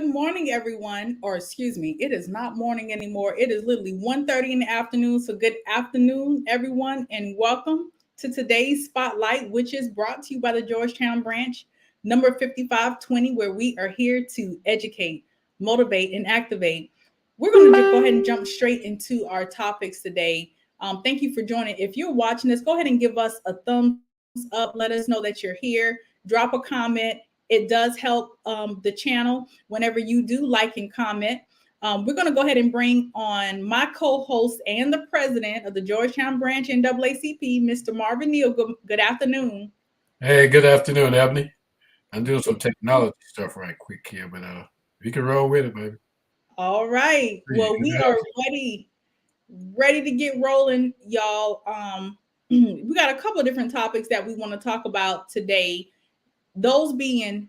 Good morning, everyone. Or excuse me, it is not morning anymore. It is literally 1:30 in the afternoon. So good afternoon, everyone, and welcome to today's Spotlight, which is brought to you by the Georgetown branch, number 5520, where we are here to educate, motivate, and activate. We're going to go ahead and jump straight into our topics today. Thank you for joining. If you're watching this, go ahead and give us a thumbs up. Let us know that you're here. Drop a comment. It does help the channel whenever you do like and comment. We're going to go ahead and bring on my co-host and the president of the Georgetown branch NAACP, Mr. Marvin Neal. Good afternoon. Hey, good afternoon, Ebony. I'm doing some technology stuff right quick here, but we can roll with it, baby. All right. Hey, Well, good we to have are ready to get rolling, y'all. We got a couple of different topics that we want to talk about today. Those being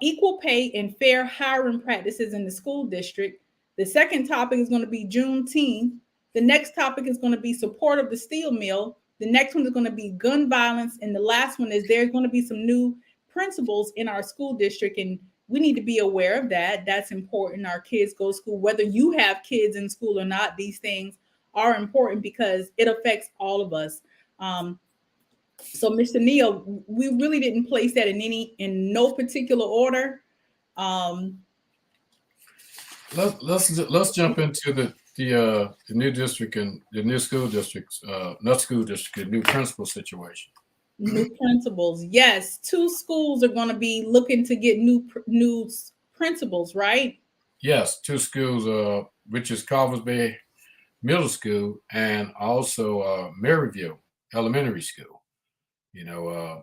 equal pay and fair hiring practices in the school district. The second topic is going to be Juneteenth. The next topic is going to be support of the steel mill. The next one is going to be gun violence. And the last one is there's going to be some new principals in our school district. And we need to be aware of that. That's important. Our kids go to school, whether you have kids in school or not, these things are important because it affects all of us. So, Mr. Neal, we really didn't place that in no particular order. Um, let's jump into the new district and the new school districts, not school district, the new principal situation. New principals, yes. Two schools are going to be looking to get new principals, right? Yes, two schools, which is Carvers Bay Middle School and also Maryville Elementary School. You know,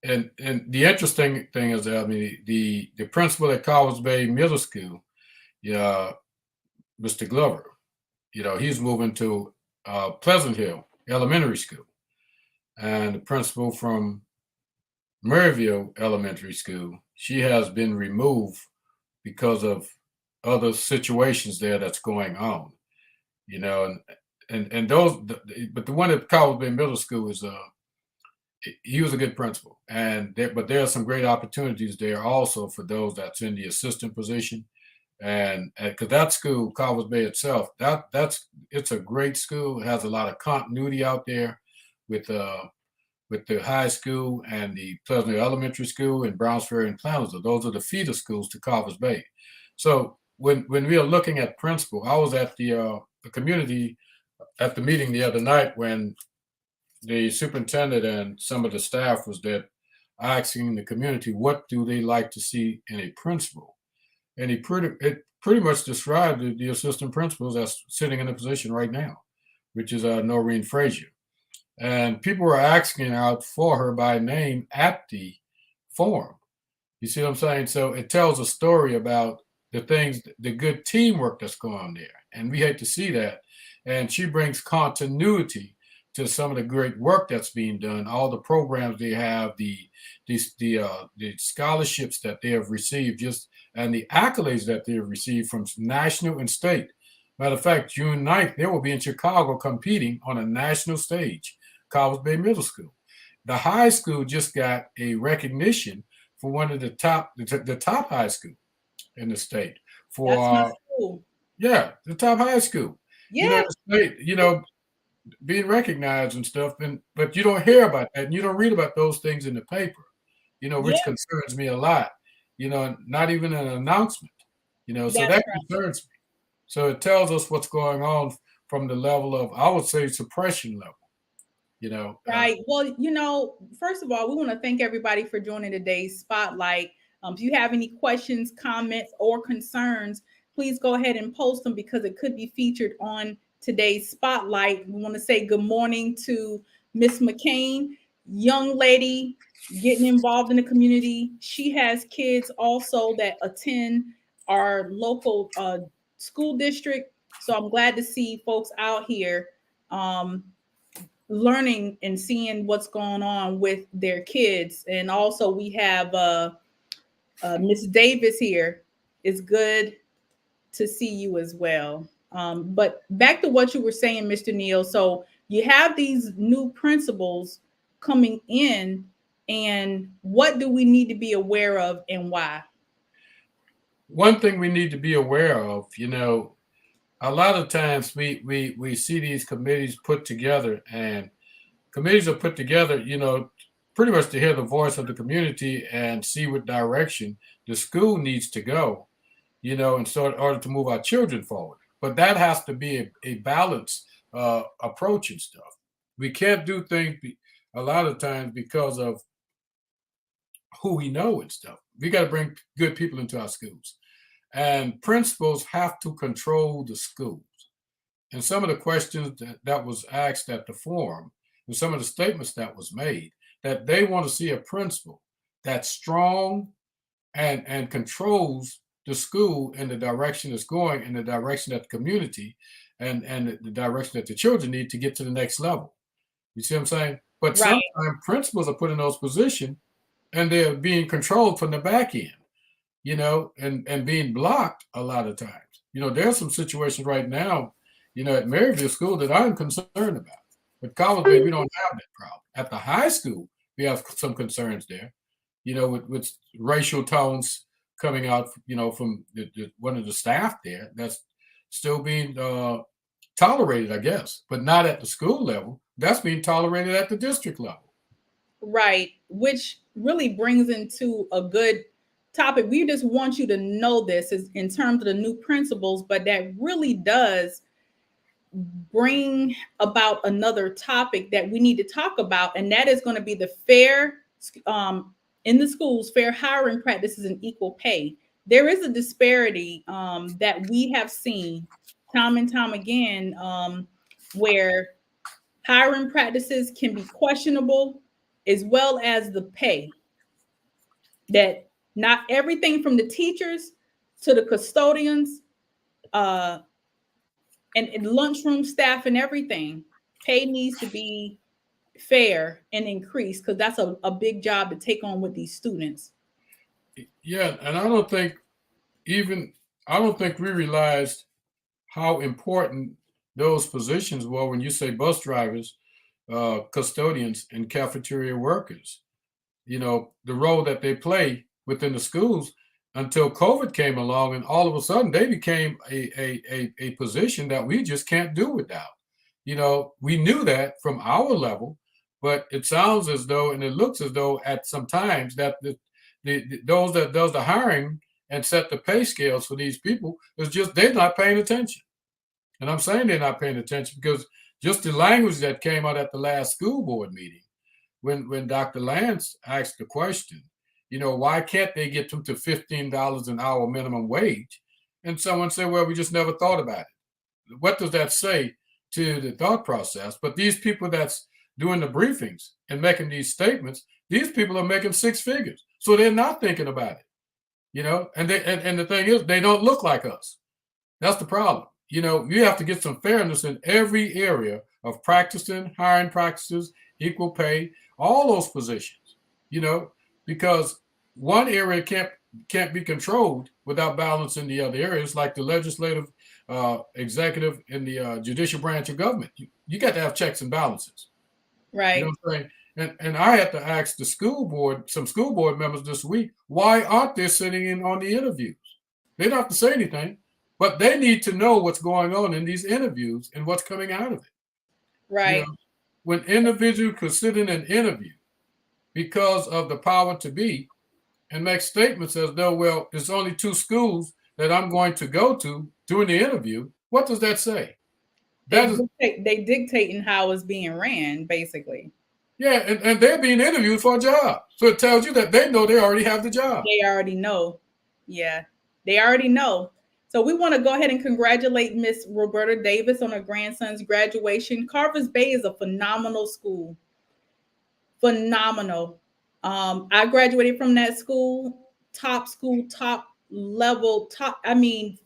and the interesting thing is that I mean the principal at Carvers Bay Middle School, yeah, Mr. Glover, he's moving to Pleasant Hill Elementary School, and the principal from Maryville Elementary School, she has been removed because of other situations there that's going on. And those, but the one at Carvers Bay Middle School is he was a good principal, but there are some great opportunities there also for those that's in the assistant position, and because that school, Carvers Bay itself, it's a great school. It has a lot of continuity out there with the high school and the Pleasant Elementary School in Browns Ferry and Plantersville. Those are the feeder schools to Carvers Bay. So when we are looking at principal, I was at the community at the meeting the other night when the superintendent and some of the staff was there asking the community what do they like to see in a principal, and it pretty much described the assistant principals that's sitting in the position right now, which is Noreen Frazier, and people were asking out for her by name at the forum. You see what I'm saying? So it tells a story about the things, the good teamwork that's going on there, and we hate to see that. And she brings continuity to some of the great work that's being done, all the programs they have, the scholarships that they have received, and the accolades that they have received from national and state. Matter of fact, June 9th, they will be in Chicago competing on a national stage, Carvers Bay Middle School. The high school just got a recognition for one of the top high school in the state That's my for school. the top high school. Yeah, The state, being recognized and stuff, but you don't hear about that, and you don't read about those things in the paper, yeah, which concerns me a lot. Not even an announcement, so that's that concerns me. So it tells us what's going on from the level of, I would say, suppression level. right. Well, first of all, we want to thank everybody for joining today's spotlight. If you have any questions, comments, or concerns, please go ahead and post them because it could be featured on today's spotlight. We want to say good morning to Miss McCain, young lady getting involved in the community. She has kids also that attend our local school district. So I'm glad to see folks out here um, learning and seeing what's going on with their kids. And also we have Miss Davis here. It's good to see you as well. But back to what you were saying, Mr. Neal. So you have these new principles coming in, and what do we need to be aware of and why? one thing we need to be aware of, a lot of times we see these committees put together, and committees are put together, pretty much to hear the voice of the community and see what direction the school needs to go, in order to move our children forward. But that has to be a balanced approach and stuff. We can't do things a lot of times because of who we know and stuff. We got to bring good people into our schools. And principals have to control the schools. And some of the questions that was asked at the forum, and some of the statements that was made, that they want to see a principal that's strong and controls the school in the direction it's going, in the direction that the community and the direction that the children need to get to the next level. You see what I'm saying? But Right. sometimes principals are put in those positions and they're being controlled from the back end, and being blocked a lot of times. There's some situations right now, at Maryville School that I'm concerned about. At College Bay, we don't have that problem. At the high school, we have some concerns there, with racial tones coming out, from one of the staff there that's still being tolerated, I guess, but not at the school level. That's being tolerated at the district level. Right. Which really brings into a good topic. We just want you to know this is in terms of the new principles, but that really does bring about another topic that we need to talk about, and that is going to be the fair in the schools, fair hiring practices and equal pay. There is a disparity that we have seen time and time again, where hiring practices can be questionable, as well as the pay. That not everything from the teachers to the custodians, uh, and lunchroom staff and everything, pay needs to be fair and increased, because that's a big job to take on with these students. Yeah, and I don't think we realized how important those positions were when you say bus drivers, custodians, and cafeteria workers. The role that they play within the schools until COVID came along, and all of a sudden they became a position that we just can't do without. We knew that from our level, but it sounds as though, and it looks as though at some times that those that does the hiring and set the pay scales for these people is just they're not paying attention. And I'm saying they're not paying attention because just the language that came out at the last school board meeting, when Dr. Lance asked the question, why can't they get them to $15 an hour minimum wage? And someone said, well, we just never thought about it. What does that say to the thought process? But these people that's doing the briefings and making these statements, these people are making six figures. So they're not thinking about it, and the thing is, they don't look like us. That's the problem. You have to get some fairness in every area of practicing, hiring practices, equal pay, all those positions, because one area can't be controlled without balance in the other areas, like the legislative, executive, and the judicial branch of government. You got to have checks and balances. Right. You know what I'm saying? And I had to ask some school board members this week, why aren't they sitting in on the interviews? They don't have to say anything, but they need to know what's going on in these interviews and what's coming out of it. Right. When individuals could sit in an interview because of the power to be and make statements as though, well, there's only two schools that I'm going to go to during the interview, what does that say? They dictating how it's being ran, basically. Yeah, and they're being interviewed for a job. So it tells you that they know they already have the job. They already know. Yeah, they already know. So we want to go ahead and congratulate Miss Roberta Davis on her grandson's graduation. Carvers Bay is a phenomenal school. Phenomenal. I graduated from that school, top level,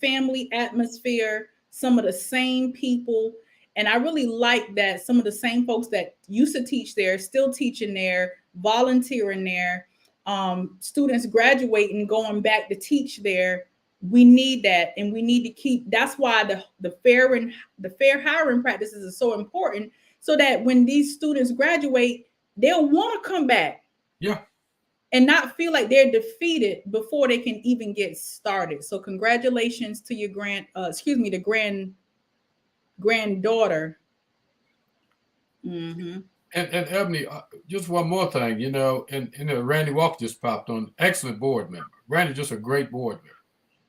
family atmosphere, some of the same people. And I really like that some of the same folks that used to teach there, still teaching there, volunteering there, students graduating, going back to teach there. We need that, and we need to keep. That's why the fair hiring practices are so important, so that when these students graduate, they'll want to come back. Yeah. and not feel like they're defeated before they can even get started. So congratulations to your the granddaughter. Mm-hmm. And Ebony, just one more thing, you know, and Randy Walker just popped on, excellent board member. Randy just a great board member.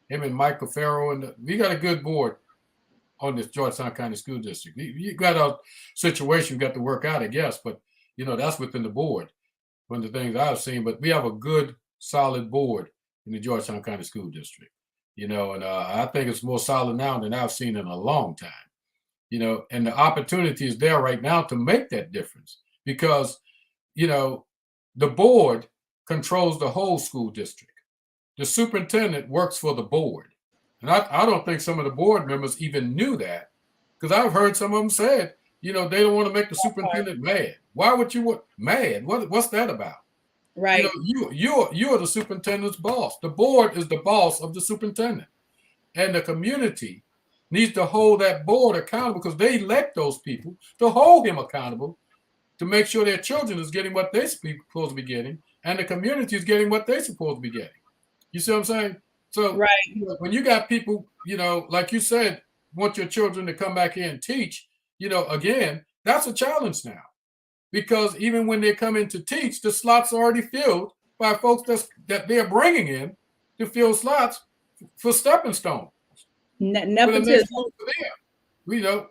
Him and Michael Farrow, and we got a good board on this Georgetown County School District. You got a situation you got to work out, I guess, but you know that's within the board. One of the things I've seen, but we have a good, solid board in the Georgetown County School District. You know, and I think it's more solid now than I've seen in a long time. You know, and the opportunity is there right now to make that difference because, you know, the board controls the whole school district. The superintendent works for the board. And I don't think some of the board members even knew that because I've heard some of them said, you know, they don't want to make the superintendent mad. Why would you want mad? What's that about? Right. You know, you're the superintendent's boss. The board is the boss of the superintendent. And the community needs to hold that board accountable because they elect those people to hold him accountable to make sure their children is getting what they're supposed to be getting and the community is getting what they're supposed to be getting. You see what I'm saying? So right. You know, when you got people, you know, like you said, want your children to come back here and teach, you know, again, that's a challenge now. Because even when they come in to teach, the slots are already filled by folks that they're bringing in to fill slots for stepping stone. Nepotism. You know,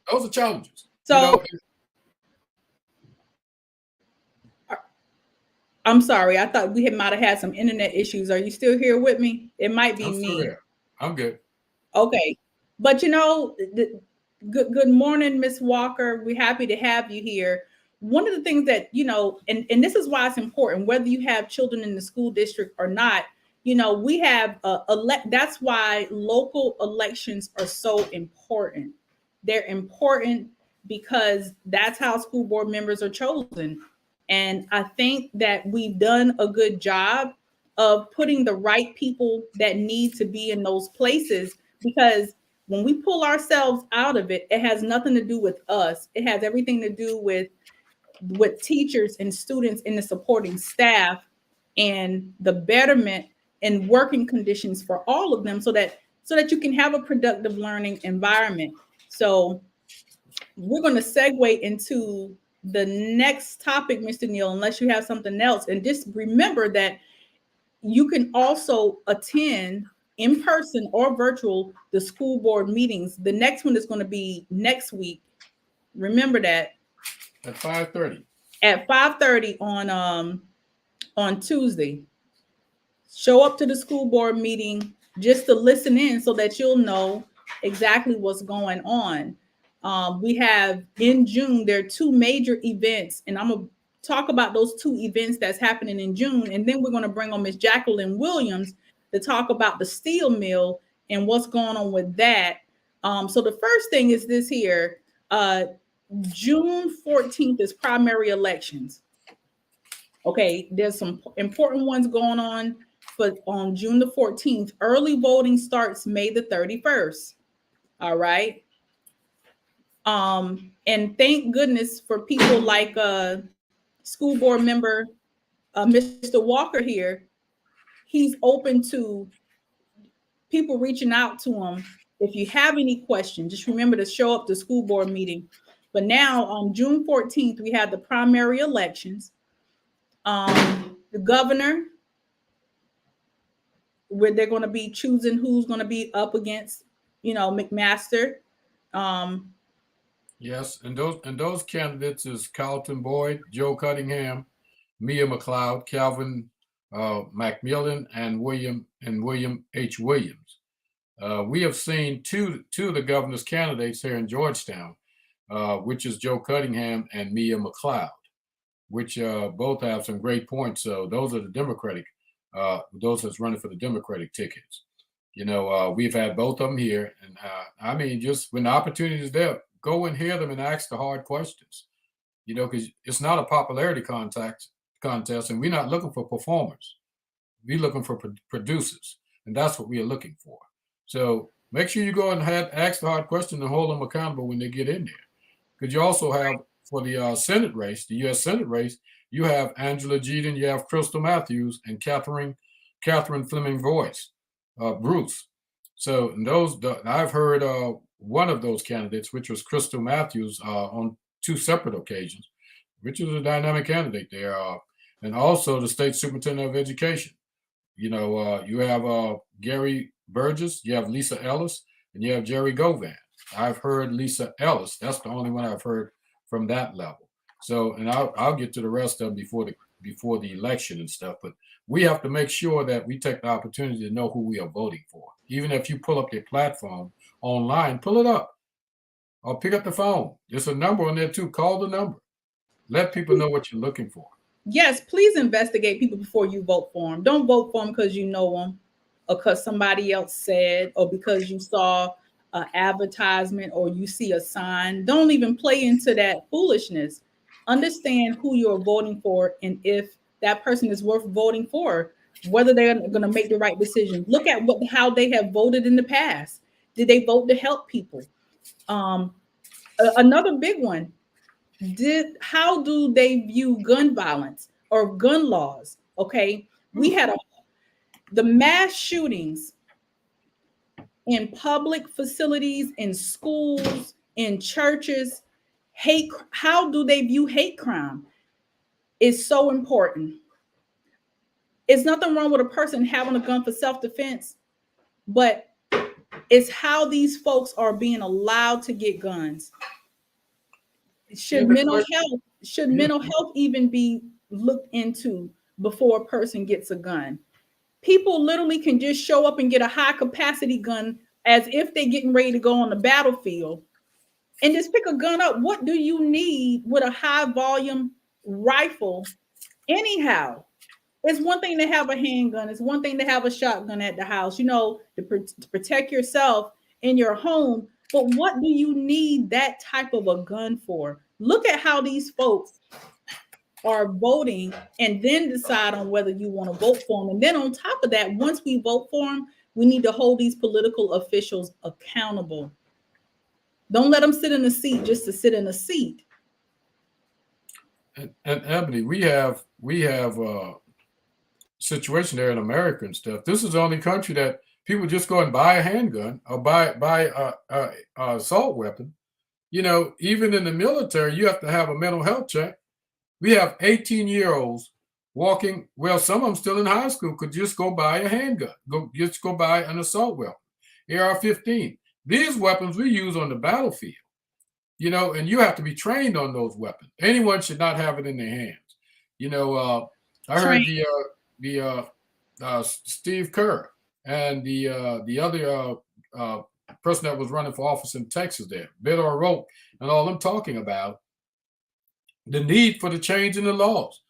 those are challenges. So, you know, I'm sorry. I thought we might have had some internet issues. Are you still here with me? It might be me. There. I'm good. Okay. But you know, good morning, Miss Walker. We're happy to have you here. One of the things that, you know, and this is why it's important, whether you have children in the school district or not, you know, we have that's why local elections are so important. They're important because that's how school board members are chosen. And I think that we've done a good job of putting the right people that need to be in those places, because when we pull ourselves out of it, it has nothing to do with us. It has everything to do with teachers and students and the supporting staff and the betterment and working conditions for all of them so that you can have a productive learning environment. So we're going to segue into the next topic, Mr. Neal, unless you have something else. And just remember that you can also attend in person or virtual the school board meetings. The next one is going to be next week. Remember that. At 5:30. At 5:30 on Tuesday. Show up to the school board meeting just to listen in so that you'll know exactly what's going on. We have in June, there are two major events, and I'm going to talk about those two events that's happening in June. And then we're going to bring on Miss Jacqueline Williams to talk about the steel mill and what's going on with that. So the first thing is this here. June 14th is primary elections. Okay, there's some important ones going on, but on June the 14th, early voting starts May the 31st. All right. And thank goodness for people like school board member Mr. Walker here. He's open to people reaching out to him. If you have any questions, just remember to show up to school board meeting. But now on June 14th, we have the primary elections. The governor, where they're going to be choosing who's going to be up against, you know, McMaster. Yes, and those candidates is Carlton Boyd, Joe Cunningham, Mia McLeod, Calvin Macmillan, and William H. Williams. We have seen two of the governor's candidates here in Georgetown, which is Joe Cunningham and Mia McLeod, which both have some great points. So those are the Democratic, those that's running for the Democratic tickets. You know, we've had both of them here, and I mean, just when the opportunity is there, go and hear them and ask the hard questions. You know, because it's not a popularity contest, and we're not looking for performers. We're looking for producers, and that's what we are looking for. So make sure you go and ask the hard question and hold them accountable when they get in there. Because you also have, for the Senate race, the U.S. Senate race, you have Angela Jeter, you have Crystal Matthews, and Catherine Fleming Bruce. So I've heard one of those candidates, which was Crystal Matthews, on two separate occasions, which is a dynamic candidate there, and also the state superintendent of education. You have Gary Burgess, you have Lisa Ellis, and you have Jerry Govan. I've heard Lisa Ellis. That's the only one I've heard from that level. So, and I'll get to the rest of them before the election and stuff. But we have to make sure that we take the opportunity to know who we are voting for. Even if you pull up their platform online, pull it up or pick up the phone. There's a number on there too. Call the number. Let people know what you're looking for. Yes, please investigate people before you vote for them. Don't vote for them because you know them or because somebody else said or because you saw an advertisement or you see a sign. Don't even play into that foolishness. Understand who you're voting for and if that person is worth voting for, whether they're going to make the right decision. Look at how they have voted in the past. Did they vote to help people? Another big one. How do they view gun violence or gun laws? Okay, we had the mass shootings in public facilities, in schools, in churches. How do they view hate crime? Is so important. It's nothing wrong with a person having a gun for self-defense, but it's how these folks are being allowed to get guns. Should mental health even be looked into before a person gets a gun? People literally can just show up and get a high capacity gun as if they're getting ready to go on the battlefield and just pick a gun up. What do you need with a high volume rifle anyhow? It's one thing to have a handgun. It's one thing to have a shotgun at the house, to protect yourself in your home. But what do you need that type of a gun for? Look at how these folks are voting and then decide on whether you want to vote for them. And then on top of that, once we vote for them, we need to hold these political officials accountable. Don't let them sit in a seat just to sit in a seat. And Ebony, we have a situation there in America and stuff. This is the only country that people just go and buy a handgun or buy a assault weapon. Even in the military, you have to have a mental health check. We have 18-year-olds walking. Well, some of them still in high school could just go buy a handgun, go buy an assault weapon, AR-15. These weapons we use on the battlefield, and you have to be trained on those weapons. Anyone should not have it in their hands. I heard the Steve Kerr and the other person that was running for office in Texas there, Beto O'Rourke, and all them talking about the need for the change in the laws.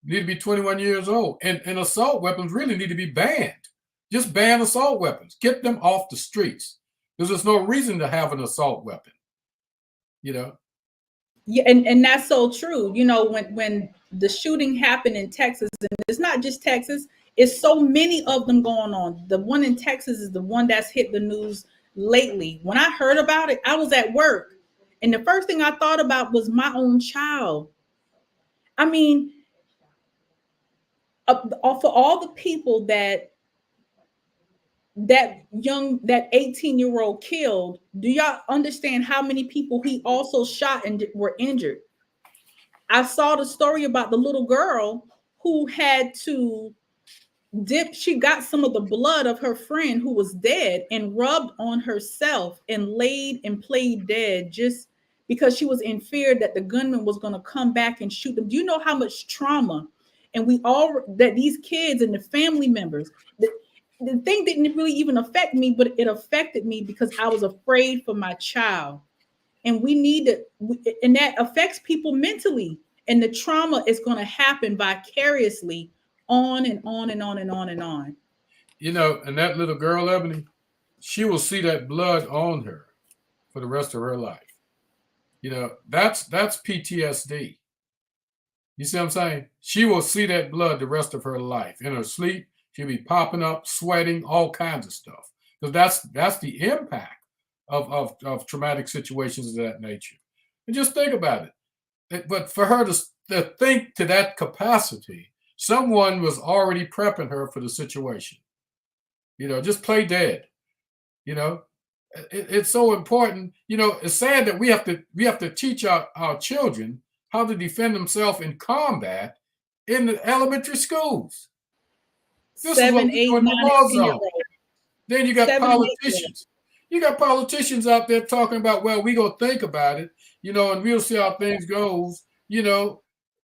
You need to be 21 years old. And assault weapons really need to be banned. Just ban assault weapons. Get them off the streets. Because there's no reason to have an assault weapon. Yeah, and that's so true. When the shooting happened in Texas, and it's not just Texas, it's so many of them going on. The one in Texas is the one that's hit the news lately. When I heard about it, I was at work. And the first thing I thought about was my own child. I mean, for all the people that 18-year-old killed, do y'all understand how many people he also shot and were injured? I saw the story about the little girl who had to she got some of the blood of her friend who was dead and rubbed on herself and laid and played dead just because she was in fear that the gunman was going to come back and shoot them. Do you know how much trauma and that these kids and the family members, the thing didn't really even affect me, but it affected me because I was afraid for my child. And and that affects people mentally. And the trauma is going to happen vicariously on and on and on and on and on. And that little girl, Ebony, she will see that blood on her for the rest of her life. That's PTSD. You see what I'm saying? She will see that blood the rest of her life. In her sleep, she'll be popping up, sweating, all kinds of stuff. Because that's the impact of traumatic situations of that nature. And just think about it. But for her to think to that capacity, someone was already prepping her for the situation. Just play dead. You know, it's so important. It's sad that we have to teach our children how to defend themselves in combat in the elementary schools. This is what 7, we do 8, in the 9, war and 10 year zone. old. Then you got 7 and 8 year old. politicians. You got politicians out there talking about, well, we gonna think about it, and we'll see how things goes.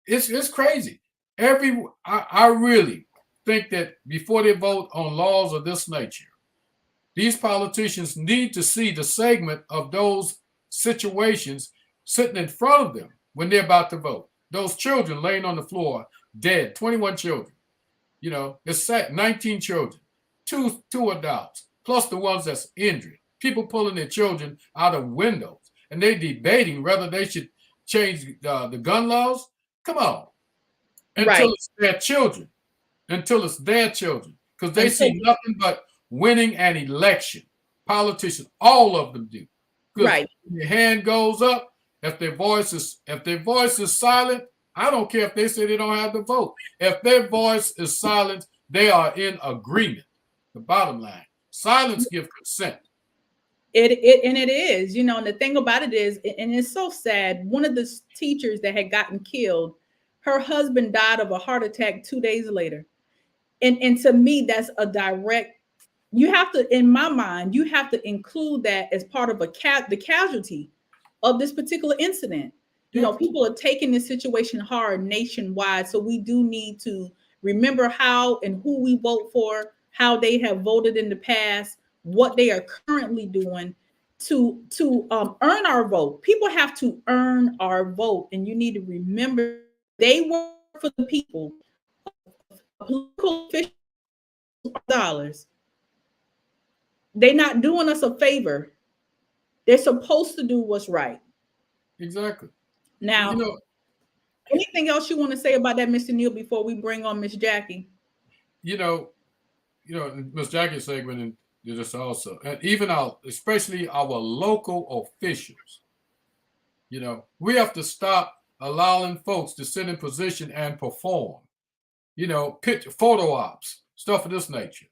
It's crazy. I really think that before they vote on laws of this nature, these politicians need to see the segment of those situations sitting in front of them when they're about to vote. Those children laying on the floor, dead, 21 children. It's sad, 19 children, two adults, plus the ones that's injured. People pulling their children out of windows, and they debating whether they should change the gun laws. Come on, until it's their children, because they see nothing but winning an election. Politicians, all of them do. Because when your hand goes up, if their voice is silent, I don't care if they say they don't have the vote. If their voice is silent, they are in agreement. The bottom line, silence gives consent. It is, and the thing about it is, and it's so sad. One of the teachers that had gotten killed, her husband died of a heart attack 2 days later. And to me, that's a direct, you have to, in my mind, you have to include that as part of the casualty of this particular incident. People are taking this situation hard nationwide. So we do need to remember how and who we vote for, how they have voted in the past, what they are currently doing to earn our vote. People have to earn our vote. And you need to remember they work for the people. Political officials dollars. They're not doing us a favor. They're supposed to do what's right. Exactly. Now, anything else you want to say about that, Mr. Neal, before we bring on Miss Jackie? Miss Jackie's segment and this also, and even especially our local officials. We have to stop allowing folks to sit in position and perform. Photo ops, stuff of this nature.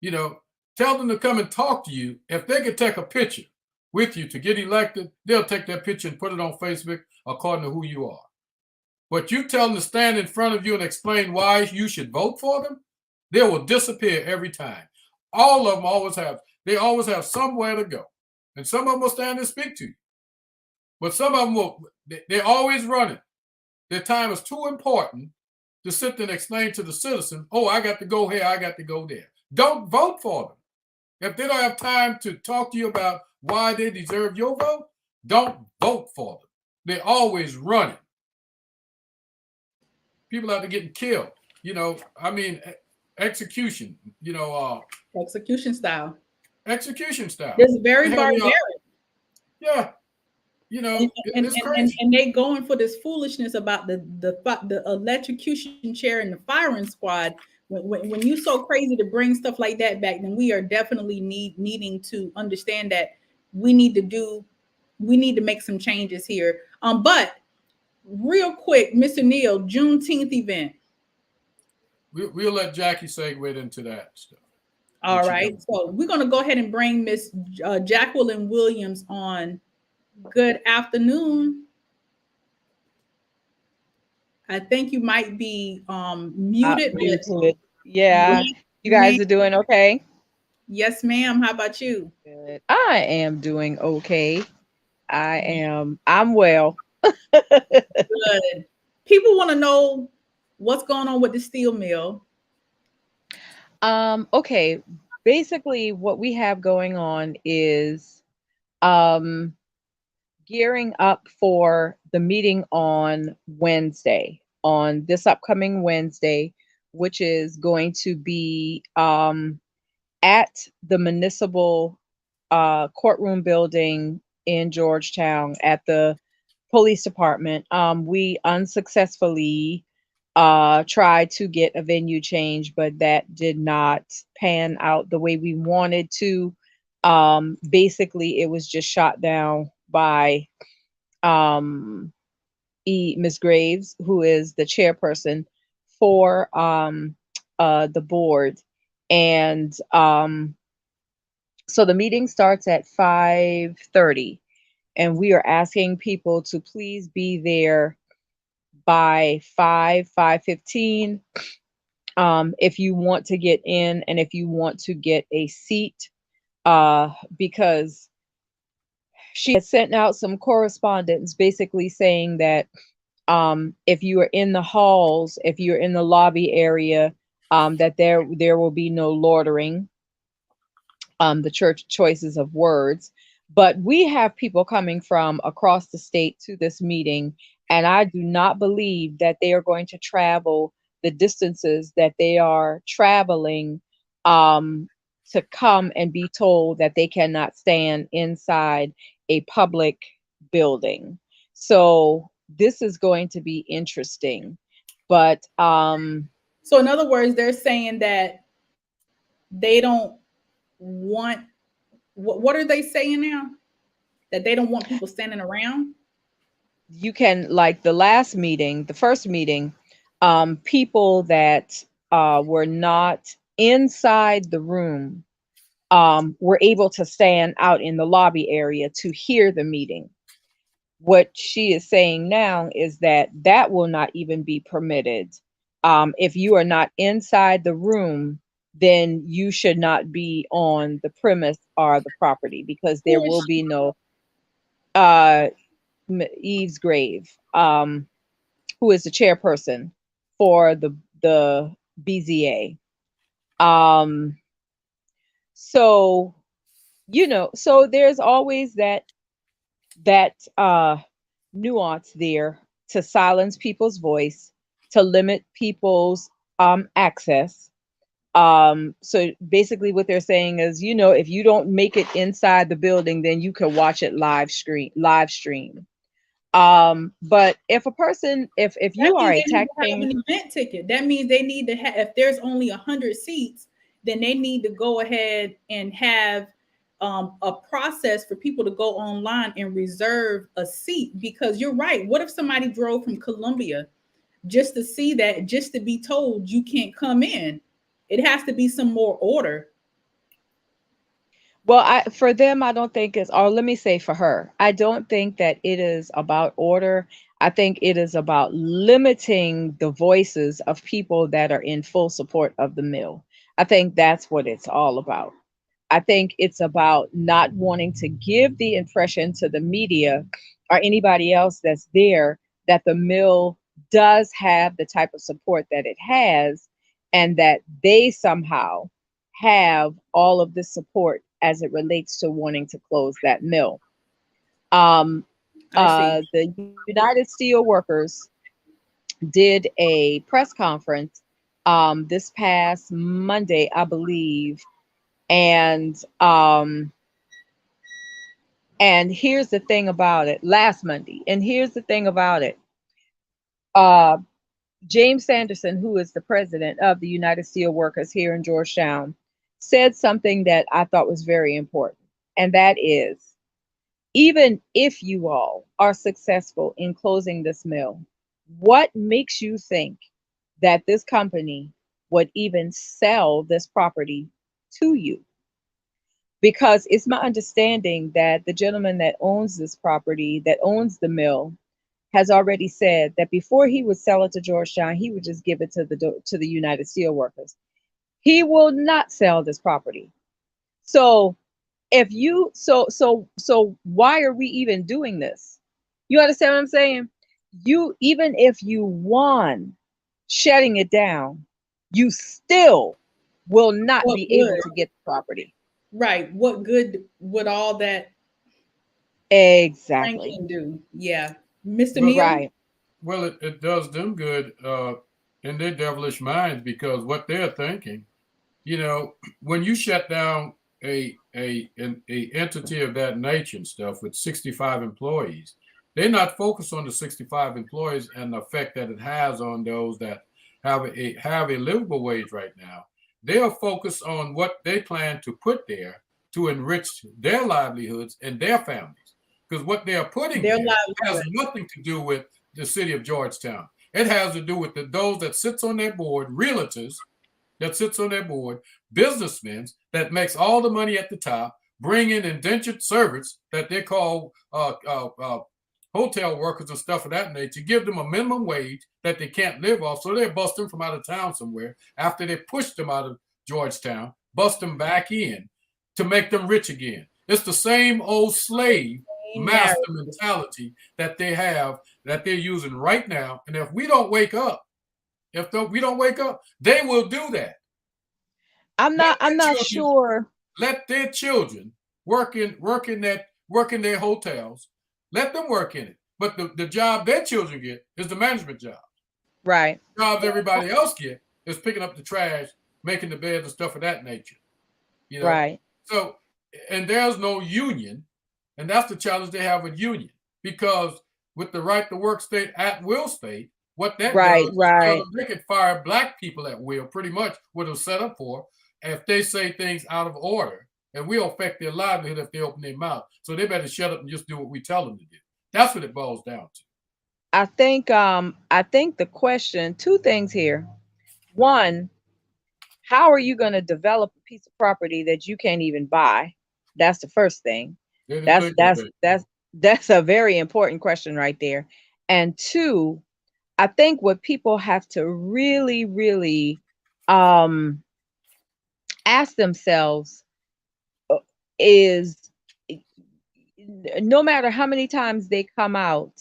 Tell them to come and talk to you. If they could take a picture with you to get elected, they'll take that picture and put it on Facebook according to who you are. But you tell them to stand in front of you and explain why you should vote for them, they will disappear every time. All of them always have somewhere to go. And some of them will stand and speak to you. But some of them they're always running. Their time is too important to sit there and explain to the citizen, oh, I got to go here, I got to go there. Don't vote for them. If they don't have time to talk to you about why they deserve your vote, don't vote for them. They're always running. People out there getting killed. Execution. Execution style. Execution style. It's very barbaric. Yeah. It's crazy. And they going for this foolishness about the electrocution chair and the firing squad. When you're so crazy to bring stuff like that back, then we are definitely needing to understand that we need to make some changes here. But real quick, Mr. Neal, Juneteenth event. We'll let Jackie segue into that stuff. All right. So we're going to go ahead and bring Miss Jacqueline Williams on. Good afternoon. I think you might be muted. Yeah. You guys are doing okay? Yes, ma'am. How about you? Good. I am doing okay. I'm well. Good. People want to know what's going on with the steel mill. Okay. Basically, what we have going on is gearing up for the meeting on this upcoming Wednesday, which is going to be at the municipal courtroom building in Georgetown at the police department. We unsuccessfully tried to get a venue change, but that did not pan out the way we wanted to. Basically, it was just shot down by Ms. Graves, who is the chairperson for the board. And so the meeting starts at 5:30, and we are asking people to please be there by 5:15. If you want to get in and if you want to get a seat, because she has sent out some correspondence basically saying that if you are in the halls, if you're in the lobby area, that there will be no loitering, the church choices of words. But we have people coming from across the state to this meeting, and I do not believe that they are going to travel the distances that they are traveling to come and be told that they cannot stand inside a public building. So this is going to be interesting. But so in other words, they're saying that they don't want, what are they saying now? That they don't want people standing around? you can, like the last meeting, the first meeting, people that were not inside the room were able to stand out in the lobby area to hear the meeting. What she is saying now is that that will not even be permitted. If you are not inside the room, then you should not be on the premise or the property, because there will be no uh, Eve's Grave, who is the chairperson for the BZA. So so there's always that nuance there to silence people's voice, to limit people's access. So basically what they're saying is, if you don't make it inside the building, then you can watch it live stream. But if a person, if you are a taxpaying, an event ticket, that means they need to have, if there's only 100 seats, then they need to go ahead and have a process for people to go online and reserve a seat. Because you're right, what if somebody drove from Columbia just to see that, just to be told you can't come in? It has to be some more order. well, for them, I don't think it's, or let me say for her, I don't think that it is about order. I think it is about limiting the voices of people that are in full support of the mill. I think that's what it's all about. I think it's about not wanting to give the impression to the media or anybody else that's there that the mill does have the type of support that it has, and that they somehow have all of this support as it relates to wanting to close that mill. The United Steelworkers did a press conference this past Monday, I believe, and here's the thing about it, last Monday, and here's the thing about it. James Sanderson, who is the president of the United Steelworkers here in Georgetown, said something that I thought was very important. And that is, even if you all are successful in closing this mill, what makes you think that this company would even sell this property to you? Because it's my understanding that the gentleman that owns this property, that owns the mill, has already said that before he would sell it to Georgetown, he would just give it to the United Steelworkers. He will not sell this property. So if you so why are we even doing this? You understand what I'm saying? You, even if you won shutting it down, you still will not be able to get the property. Right. What good would all that exactly do? Yeah. Mr. Neal? Right. Well, it does them good in their devilish minds, because what they're thinking, when you shut down a entity of that nature and stuff with 65 employees, they're not focused on the 65 employees and the effect that it has on those that have a livable wage right now. They are focused on what they plan to put there to enrich their livelihoods and their families. Because what they are putting there has nothing to do with the city of Georgetown. It has to do with those that sits on their board, realtors that sits on their board, businessmen that makes all the money at the top, bring in indentured servants that they call hotel workers and stuff of that nature, give them a minimum wage that they can't live off. So they bust them from out of town somewhere after they push them out of Georgetown, bust them back in to make them rich again. It's the same old slave master mentality that they have, that they're using right now. And if we don't wake up, we don't wake up, they will do that. I'm not sure. Let their children work in their hotels. Let them work in it. But the job their children get is the management job. Right. The jobs everybody else get is picking up the trash, making the beds and stuff of that nature. You know? Right. So, and there's no union, and that's the challenge they have with union, because with the right to work state, at will state, what that does, they can fire black people at will, pretty much what it's set up for, if they say things out of order, and we'll affect their livelihood if they open their mouth. So they better shut up and just do what we tell them to do. That's what it boils down to. I think the question, two things here. One, how are you going to develop a piece of property that you can't even buy? That's the first thing. That's a very important question right there. And two, I think what people have to really, really ask themselves is, no matter how many times they come out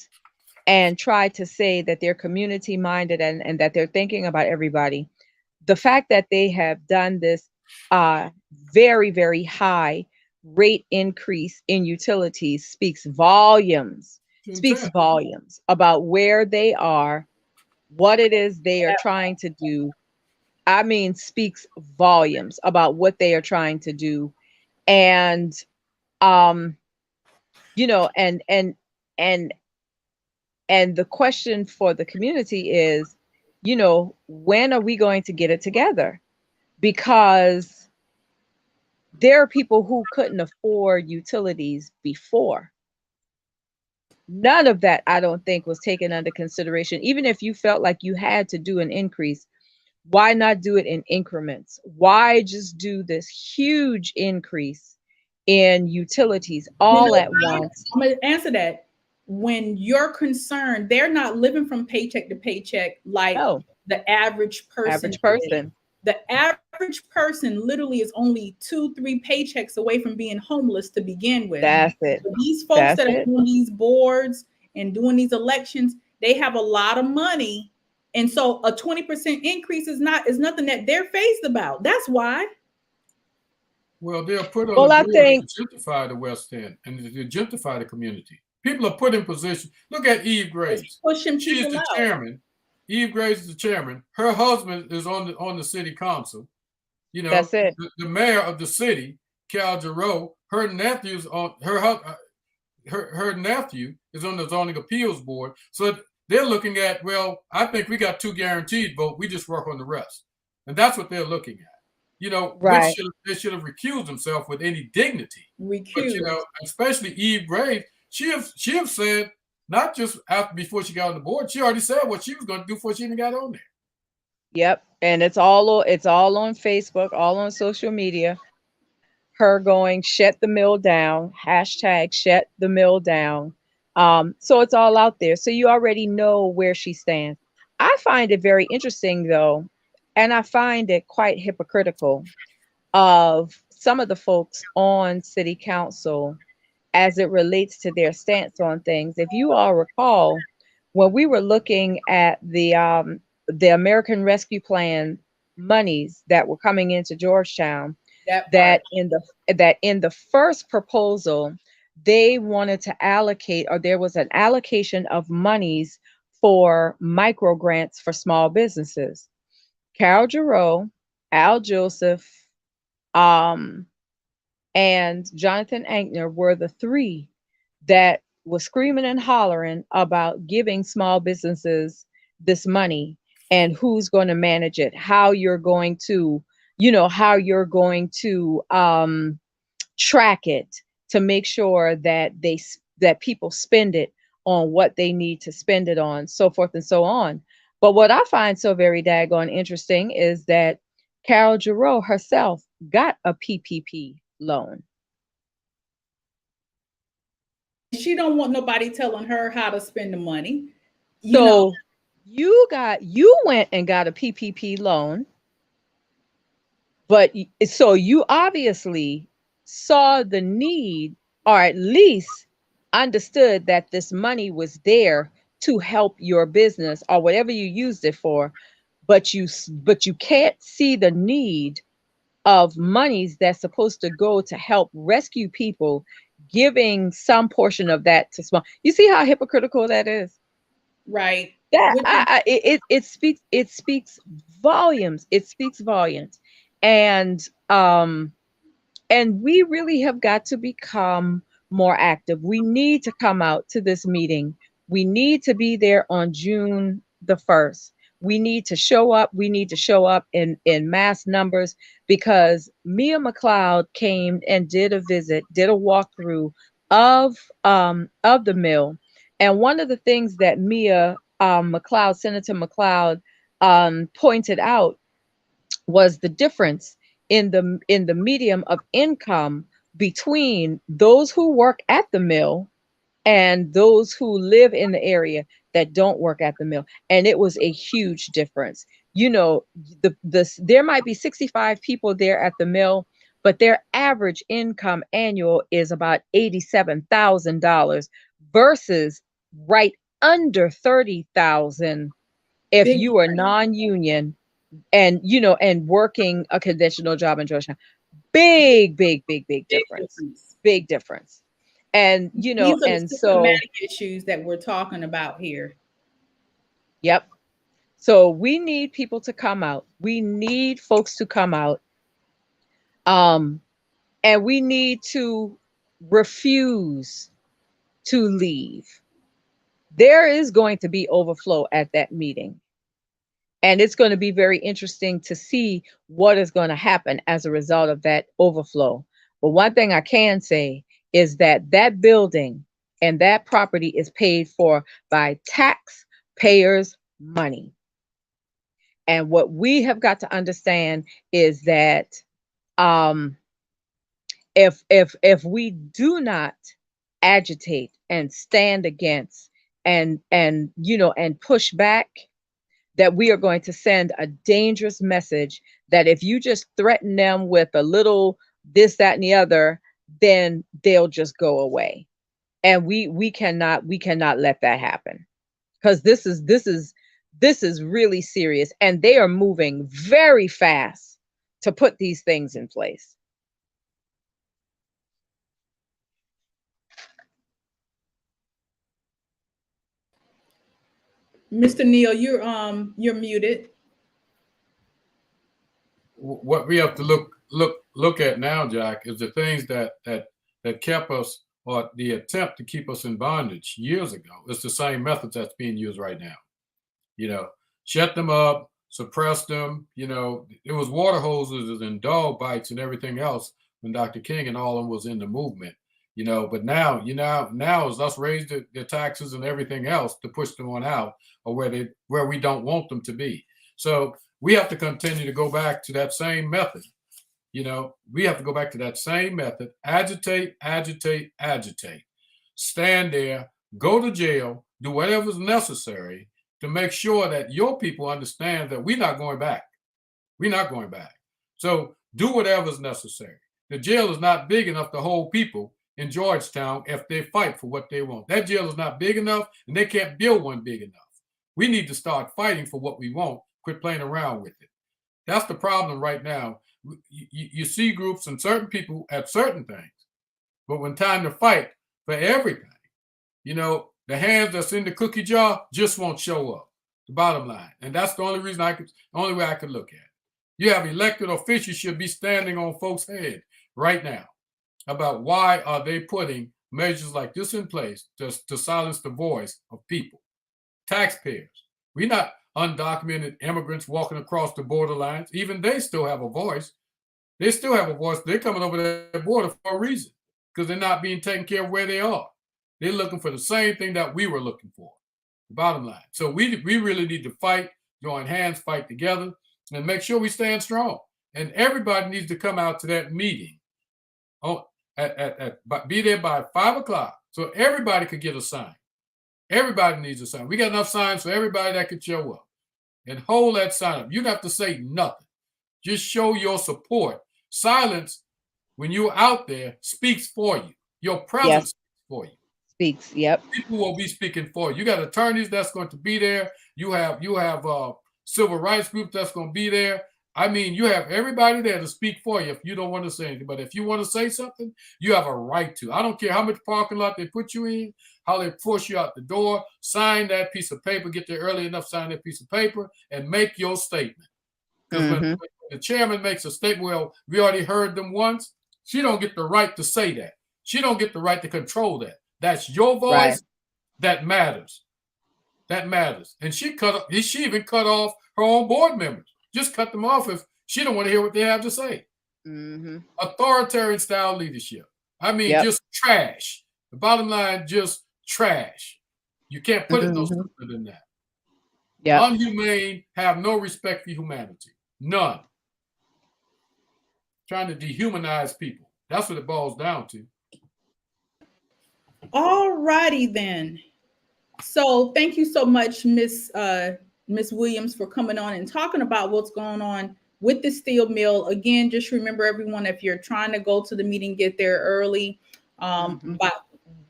and try to say that they're community minded and that they're thinking about everybody, the fact that they have done this very, very high rate increase in utilities speaks volumes about where they are, what it is they are trying to do. I mean, speaks volumes about what they are trying to do. And you know, and the question for the community is, you know, when are we going to get it together? Because there are people who couldn't afford utilities before. None of that, I don't think, was taken under consideration. Even if you felt like you had to do an increase, why not do it in increments? Why just do this huge increase in utilities all at once? I'm going to answer that. When you're concerned, they're not living from paycheck to paycheck like the average person. The average person literally is only 2-3 paychecks away from being homeless to begin with. That's it. So these folks that are doing these boards and doing these elections, they have a lot of money. And so a 20% increase is nothing that they're phased about. That's why. Well, they'll put on the board to gentrify the West End and to gentrify the community. People are put in position. Look at Eve Grace. She's the chairman. Eve Grace is the chairman. Her husband is on the city council. You know, that's it. The mayor of the city, Cal Giroux, her nephew's on her nephew is on the zoning appeals board. So they're looking at, well, I think we got 2 guaranteed votes. We just work on the rest, and that's what they're looking at. You know, they should have recused themselves with any dignity. But you know, especially Eve Grace, she have said, not just before she got on the board, she already said what she was going to do before she even got on there. Yep, and it's all on Facebook, all on social media. Her going, shut the mill down, hashtag shut the mill down. So it's all out there. So you already know where she stands. I find it very interesting, though, and I find it quite hypocritical of some of the folks on city council as it relates to their stance on things. If you all recall, when we were looking at the American Rescue Plan monies that were coming into Georgetown, that in the first proposal, they wanted to allocate, or there was an allocation of monies for micro grants for small businesses. Carol Giroux, Al Joseph, and Jonathan Ankner were the 3 that was screaming and hollering about giving small businesses this money and who's going to manage it, how you're going to, track it to make sure that people spend it on what they need to spend it on, so forth and so on. But what I find so very daggone interesting is that Carol Giroux herself got a PPP loan. She don't want nobody telling her how to spend the money. So you went and got a PPP loan, but so you obviously saw the need, or at least understood that this money was there to help your business or whatever you used it for, but you can't see the need of monies that's supposed to go to help rescue people, giving some portion of that to small. You see how hypocritical that is? Right. That it speaks volumes. It speaks volumes. And we really have got to become more active. We need to come out to this meeting. We need to be there on June the 1st. We need to show up. We need to show up in mass numbers, because Mia McLeod came and did a walkthrough of the mill. And one of the things that Mia McLeod, Senator McLeod, pointed out was the difference in the medium of income between those who work at the mill and those who live in the area that don't work at the mill. And it was a huge difference. You know, there might be 65 people there at the mill, but their average income annual is about $87,000 versus right under 30,000 if Big you are non-union and and working a conventional job in Georgetown. Big difference. Big difference. And these are the and so systematic issues that we're talking about here. yep. So we need people to come out. We need folks to come out. And we need to refuse to leave. There is going to be overflow at that meeting. And it's going to be very interesting to see what is going to happen as a result of that overflow. But one thing I can say is that that building and that property is paid for by taxpayers' money. And what we have got to understand is that if we do not agitate and stand against and push back, that we are going to send a dangerous message that if you just threaten them with a little this, that, and the other, then they'll just go away. And we cannot let that happen, because this is really serious, and they are moving very fast to put these things in place. Mr. Neal, you're muted. What we have to look at now, Jack, is the things that kept us, or the attempt to keep us in bondage years ago. It's the same methods that's being used right now. Shut them up, suppress them. It was water hoses and dog bites and everything else when Dr. King and all of them was in the movement. But now is us raise the taxes and everything else to push them on out, or where we don't want them to be. So we have to continue to go back to that same method. We have to go back to that same method. Agitate. Stand there, go to jail, do whatever's necessary to make sure that your people understand that we're not going back. We're not going back. So do whatever's necessary. The jail is not big enough to hold people in Georgetown if they fight for what they want. That jail is not big enough, and they can't build one big enough. We need to start fighting for what we want. Quit playing around with it. That's the problem right now. You see groups and certain people at certain things, but when time to fight for everything, the hands that's in the cookie jar just won't show up. The bottom line, and that's the only way I could look at it. You have elected officials should be standing on folks' head right now about why are they putting measures like this in place to silence the voice of people, taxpayers. We're not undocumented immigrants walking across the borderlines. Even they still have a voice. They still have a voice. They're coming over that border for a reason, because they're not being taken care of where they are. They're looking for the same thing that we were looking for. The bottom line. So we really need to fight, join hands, fight together, and make sure we stand strong. And everybody needs to come out to that meeting. Be there by 5 o'clock so everybody could get a sign. Everybody needs a sign. We got enough signs for everybody that could show up and hold that sign up. You don't have to say nothing. Just show your support. Silence, when you're out there, speaks for you. Your presence speaks for you. Speaks, yep. People will be speaking for you. You got attorneys that's going to be there. You have civil rights groups that's going to be there. I mean, you have everybody there to speak for you if you don't want to say anything. But if you want to say something, you have a right to. I don't care how much parking lot they put you in, how they push you out the door. Sign that piece of paper. Get there early enough, sign that piece of paper, and make your statement. Because when the chairman makes a statement, well, we already heard them once, she don't get the right to say that. She don't get the right to control that. That's your voice. Right. That matters. That matters. And she even cut off her own board members. Just cut them off if she don't want to hear what they have to say. Authoritarian style leadership. I mean, just trash. The bottom line, just trash. You can't put it no simpler than that. Unhumane, have no respect for humanity. None. Trying to dehumanize people. That's what it boils down to. All righty then. So thank you so much, Miss Williams, for coming on and talking about what's going on with the steel mill. Again, just remember, everyone, if you're trying to go to the meeting, get there early. But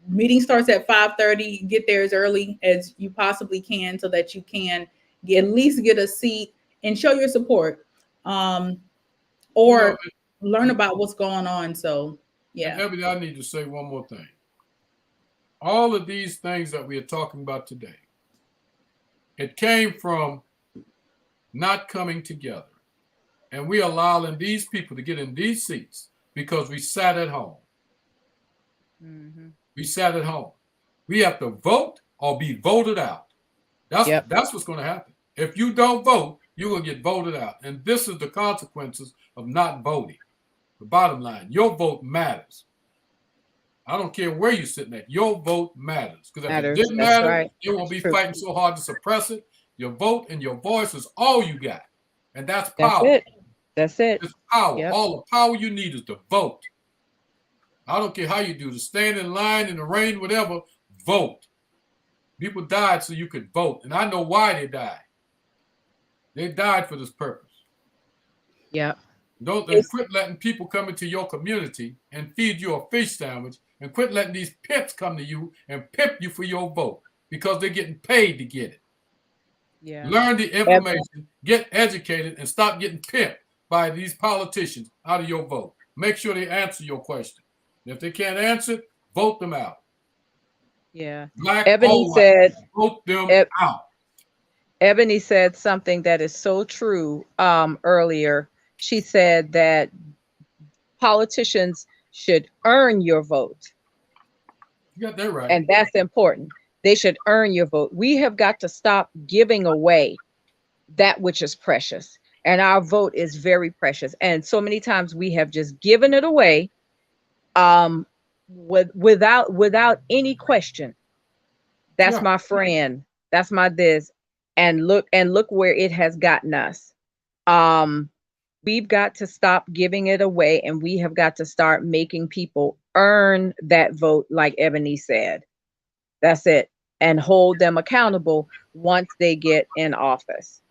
meeting starts at 5:30. Get there as early as you possibly can so that you can at least get a seat and show your support, or learn about what's going on. So, yeah. Ebony, I need to say one more thing. All of these things that we are talking about today, it came from not coming together. And we allowing these people to get in these seats because we sat at home. We sat at home. We have to vote or be voted out. That's what's going to happen. If you don't vote, you're going to get voted out. And this is the consequences of not voting. The bottom line, your vote matters. I don't care where you're sitting at. Your vote matters. Because if it didn't matter, you won't be fighting so hard to suppress it. Your vote and your voice is all you got. And that's power. That's it. It's power. All the power you need is to vote. I don't care how you do. To stand in line in the rain, whatever, vote. People died so you could vote. And I know why they died. They died for this purpose. Don't quit letting people come into your community and feed you a fish sandwich, and quit letting these pimps come to you and pimp you for your vote because they're getting paid to get it. Learn the information, get educated, and stop getting pimped by these politicians out of your vote. Make sure they answer your question. If they can't answer, vote them out. Black Ebony said, vote them out. Ebony said something that is so true earlier. She said that politicians should earn your vote. You got that right. And that's important. They should earn your vote. We have got to stop giving away that which is precious. And our vote is very precious. And so many times we have just given it away without any question. That's my friend. That's my this. And look where it has gotten us. We've got to stop giving it away, and we have got to start making people earn that vote, like Ebony said. That's it. And hold them accountable once they get in office.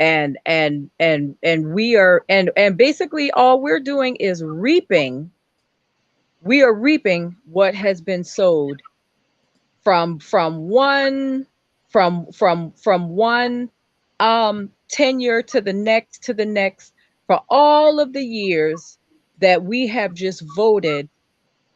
And we are and basically all we're doing is reaping. We are reaping what has been sowed from one tenure to the next for all of the years that we have just voted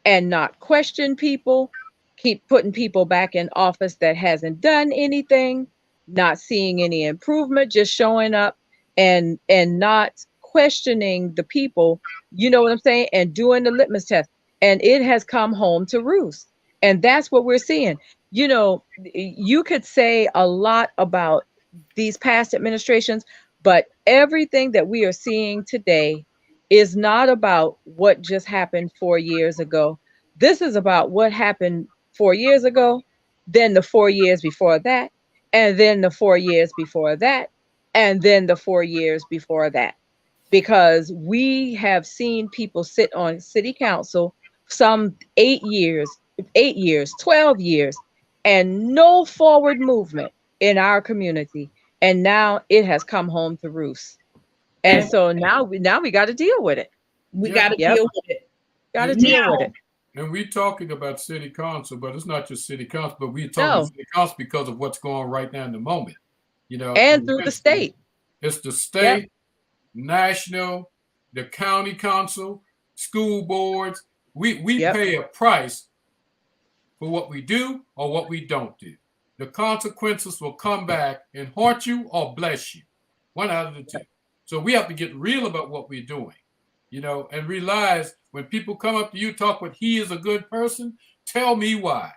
and not questioned people, keep putting people back in office that hasn't done anything, not seeing any improvement, just showing up and not questioning the people, you know what I'm saying, and doing the litmus test. And it has come home to roost. And that's what we're seeing. You know, you could say a lot about these past administrations, but everything that we are seeing today is not about what just happened 4 years ago. This is about what happened 4 years ago, then the 4 years before that, and then the 4 years before that, and then the 4 years before that. Because we have seen people sit on city council some 8 years, 8 years, 12 years, and no forward movement in our community. And now it has come home to roost. And And so now we got to deal with it. we Yeah. got to Yep. deal with it. Got to And, deal with Now, it. and we're talking about city council, but it's not just city council, but we're talking No. about city council because of what's going on right now in the moment. You know, And through the state. it's the Yep. state, national, the county council, school boards. We Yep. pay a price for what we do or what we don't do. The consequences will come back and haunt you or bless you. One out of the two. So we have to get real about what we're doing, you know, and realize when people come up to you, talk with he is a good person, tell me why.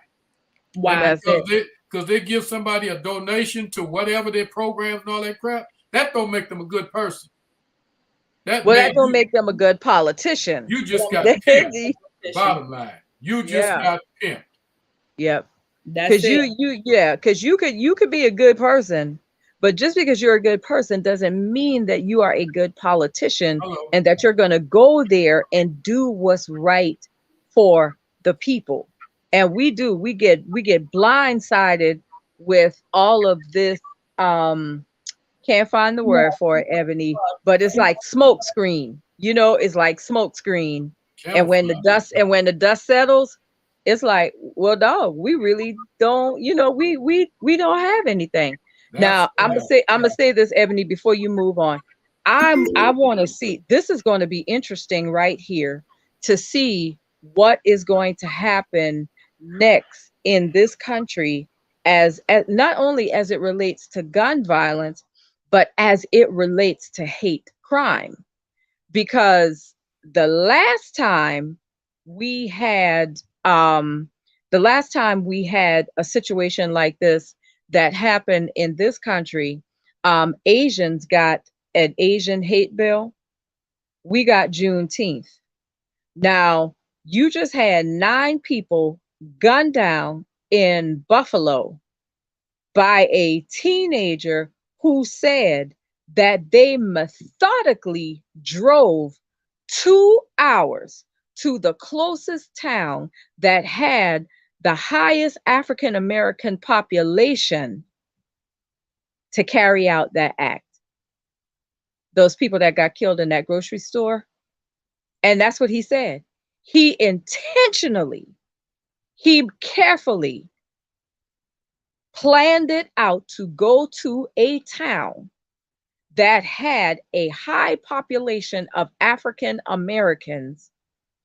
why? That's it. Because they give somebody a donation to whatever their programs and all that crap, that don't make them a good person. That Well, man, that don't make them a good politician. you just got They- pimped. Bottom line, you just Yeah. got pimped. Yep. That's Because it. because you could be a good person, but just because you're a good person doesn't mean that you are a good politician Hello. and that you're going to go there and do what's right for the people. And we get blindsided with all of this. Can't find the word for it, Ebony, but it's like smoke screen. You know, it's like smoke screen. And when the dust settles, it's like, well, dog, we really don't, we don't have anything. Now, I'm gonna say this, Ebony, before you move on. I want to see, this is going to be interesting right here to see what is going to happen next in this country as not only as it relates to gun violence, but as it relates to hate crime. Because the last time we had a situation like this that happened in this country, Asians got an Asian hate bill. We got Juneteenth. Now, you just had 9 people gunned down in Buffalo by a teenager who said that they methodically drove 2 hours to the closest town that had the highest African American population to carry out that act. Those people that got killed in that grocery store. And that's what he said. He carefully planned it out to go to a town that had a high population of African Americans,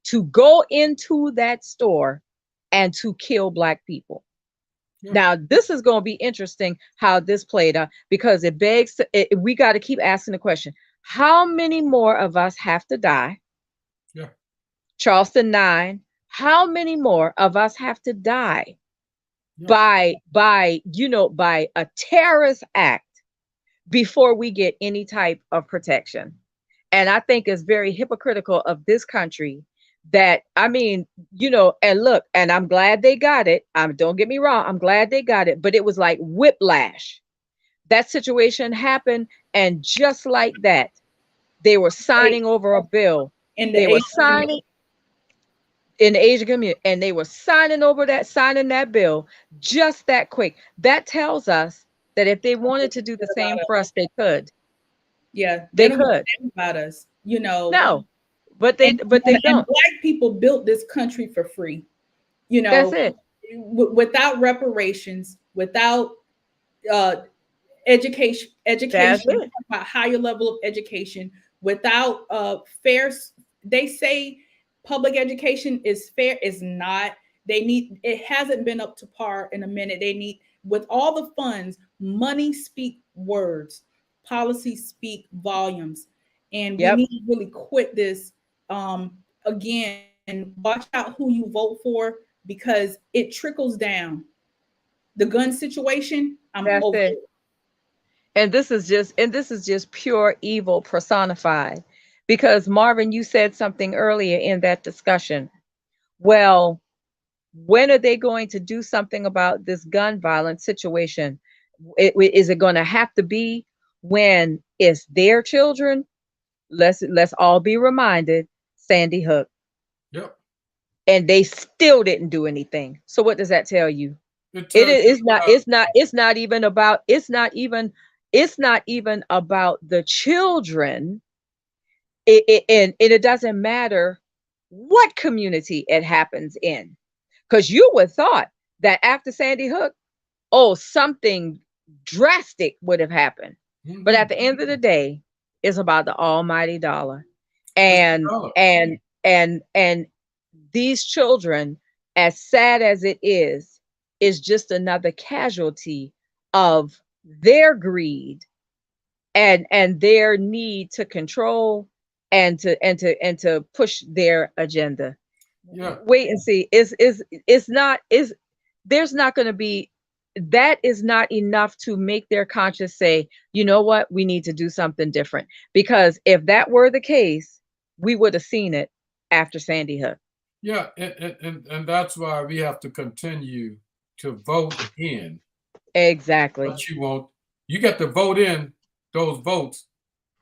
to go into that store and to kill Black people. Yeah. Now, this is going to be interesting how this played out, because it begs, we got to keep asking the question, how many more of us have to die? Yeah. Charleston 9, how many more of us have to die? Yeah. by a terrorist act before we get any type of protection? And I think it's very hypocritical of this country that, and look, and I'm glad they got it. Don't get me wrong, I'm glad they got it, but it was like whiplash. That situation happened, and just like that, they were signing over a bill. They were signing in the Asian community, and they were signing that bill just that quick. That tells us that if they wanted to do the same for us, they could. Yeah, they could. About us, No, but they don't. And Black people built this country for free. That's it. Without reparations, without education, a higher level of education, without fair. They say public education is fair, is not. It hasn't been up to par in a minute. They need, with all the funds, money speak words, policies speak volumes. And we need to really quit this. Again, watch out who you vote for, because it trickles down. The gun situation, I'm over it. And this is just pure evil personified. Because Marvin, you said something earlier in that discussion. Well, When are they going to do something about this gun violence situation? Is it going to have to be when it's their children? Let's all be reminded, Sandy Hook, Yep. and they still didn't do anything. So what does that tell you? It It tells is you not. about, It's not even about. It's not even about the children. And it doesn't matter what community it happens in, because you would thought that after Sandy Hook, oh, something drastic would have happened. But at the end of the day, it's about the almighty dollar. it's And developed. and these children, as sad as it is just another casualty of their greed and their need to control and to push their agenda. Yeah. Wait and see. It's not is There's not going to be, that is not enough to make their conscience say, you know what, we need to do something different. Because if that were the case, we would have seen it after Sandy Hook. Yeah. And that's why we have to continue to vote in Exactly. what you want. You get to vote in those votes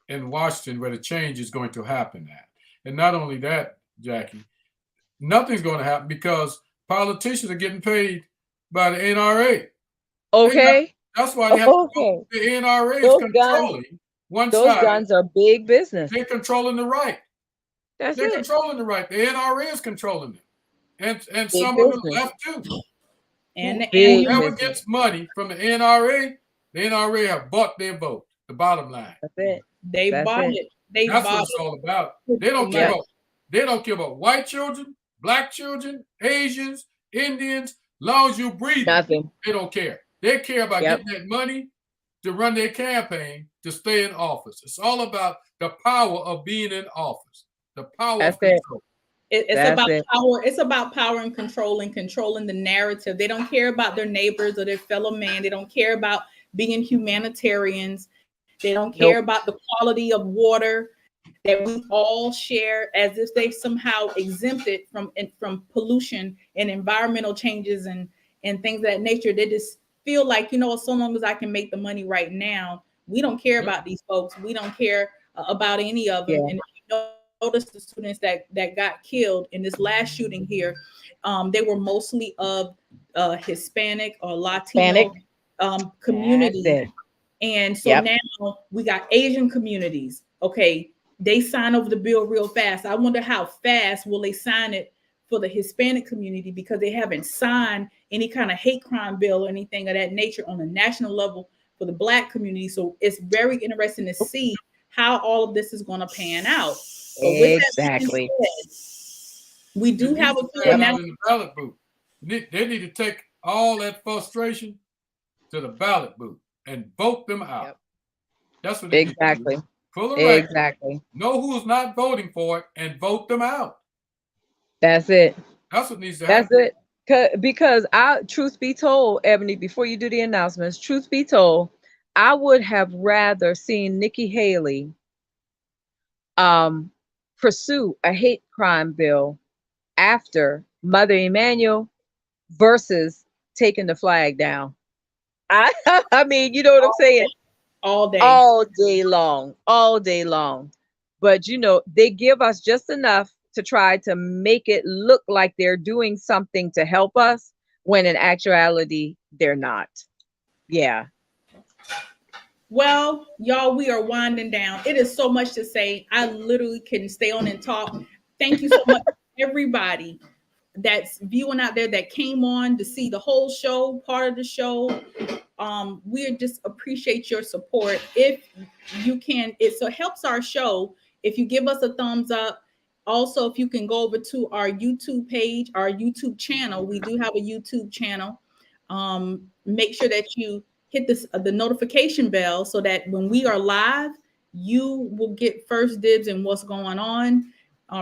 in Washington where the change is going to happen at. And not only that, Jackie, nothing's going to happen because politicians are getting paid by the NRA. Okay. That's why they have to Okay. vote. The NRA is Those guns, controlling one those side. guns are big business. They're controlling the right. That's They're it. controlling the right. The NRA is controlling it. And Big some of the business. left too. And Big Whoever business. gets money from the NRA have bought their vote. The bottom line. That's it. they That's bought it. it. They That's what bought it's all about. it. They don't care Yep. about they don't care about white children, black children, Asians, Indians. Long as you breathe, Nothing. they don't care. They care about Yep. getting that money to run their campaign to stay in office. It's all about the power of being in office. The power That's of it. control. It's That's about it. power. It's about power and controlling the narrative. They don't care about their neighbors or their fellow man. They don't care about being humanitarians. They don't care Nope. about the quality of water that we all share, as if they somehow exempted from pollution and environmental changes and things of that nature. They just feel like, so long as I can make the money right now, we don't care about these folks. We don't care about any of them. Yeah. And if you notice the students that got killed in this last shooting here, they were mostly of Hispanic or Panic. Latino That's community. it. And so Yep. now we got Asian communities. Okay, they sign over the bill real fast. I wonder how fast will they sign it for the Hispanic community, because they haven't signed any kind of hate crime bill or anything of that nature on a national level for the Black community. So it's very interesting to see how all of this is going to pan out. But with that being Exactly. said, we do It have needs a to bill turn now. out in the ballot booth. They need to take all that frustration to the ballot booth and vote them out. Yep. That's what they need to Exactly. do. For the record, Exactly. know who's not voting for it and vote them out. That's it. That's what needs to That's happen. it. Because truth be told, Ebony, before you do the announcements, truth be told, I would have rather seen Nikki Haley pursue a hate crime bill after Mother Emanuel versus taking the flag down. I mean, you know what I'm saying? All day. All day long, all day long. But they give us just enough to try to make it look like they're doing something to help us, when in actuality they're not. Yeah. Well, y'all, we are winding down. It is so much to say. I literally can stay on and talk. Thank you so much, everybody that's viewing out there that came on to see the whole show, part of the show. We just appreciate your support. If you can, it so helps our show if you give us a thumbs up. Also, if you can go over to our YouTube page, our YouTube channel. We do have a YouTube channel. Make sure that you hit the notification bell so that when we are live, you will get first dibs in what's going on.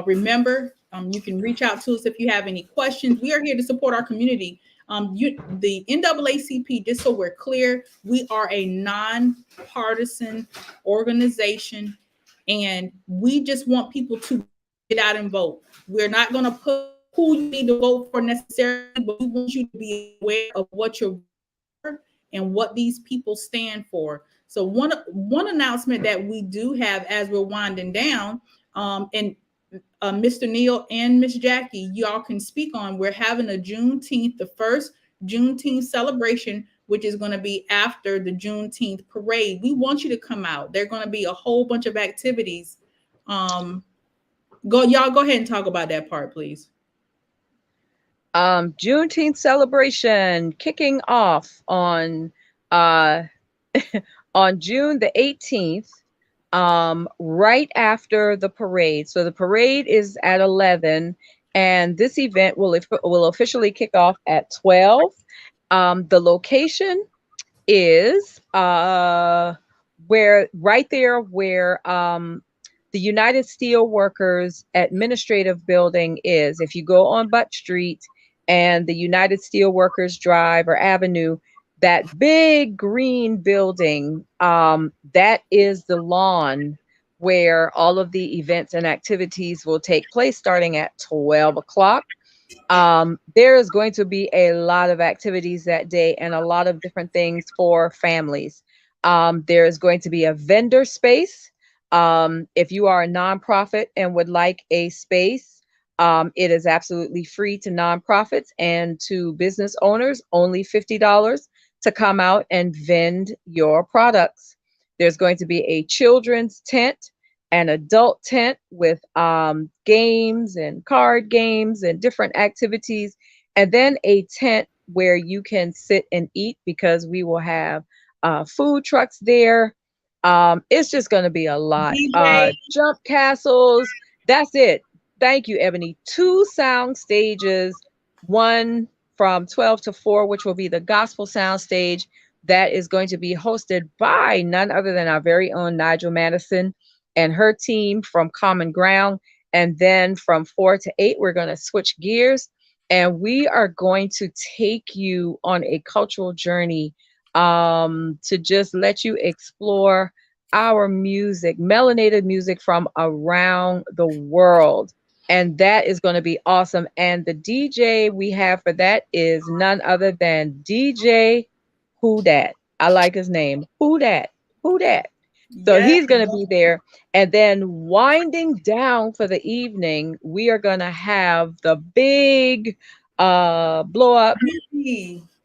Remember, you can reach out to us if you have any questions. We are here to support our community. The NAACP, just so we're clear, we are a nonpartisan organization, and we just want people to get out and vote. We're not going to who you need to vote for necessarily, but we want you to be aware of what you're and what these people stand for. So one announcement that we do have as we're winding down, and Mr. Neil and Miss Jackie, y'all can speak on. We're having a Juneteenth, the first Juneteenth celebration, which is going to be after the Juneteenth parade. We want you to come out. There are going to be a whole bunch of activities. Y'all go ahead and talk about that part, please. Juneteenth celebration kicking off on on June the 18th, right after the parade. So the parade is at 11, and this event will officially kick off at 12. The location is where right there where the United Steelworkers Administrative Building is. If you go on Butt Street and the United Steelworkers Drive or Avenue, that big green building, that is the lawn where all of the events and activities will take place starting at 12 o'clock. There is going to be a lot of activities that day and a lot of different things for families. There is going to be a vendor space. If you are a nonprofit and would like a space, it is absolutely free to nonprofits, and to business owners, only $50 to come out and vend your products. There's going to be a children's tent, an adult tent with games and card games and different activities, and then a tent where you can sit and eat, because we will have food trucks there. It's just going to be a lot. Jump castles. That's it. Thank you, Ebony. 2 sound stages, one from 12 to 4, which will be the gospel sound stage. That is going to be hosted by none other than our very own Nigel Madison and her team from Common Ground. And then from 4 to 8, we're going to switch gears, and we are going to take you on a cultural journey to just let you explore our music, melanated music from around the world. And that is going to be awesome. And the DJ we have for that is none other than DJ Who Dat. I like his name. Who Dat? Who Dat? So he's going to be there. And then winding down for the evening, we are going to have the big blow up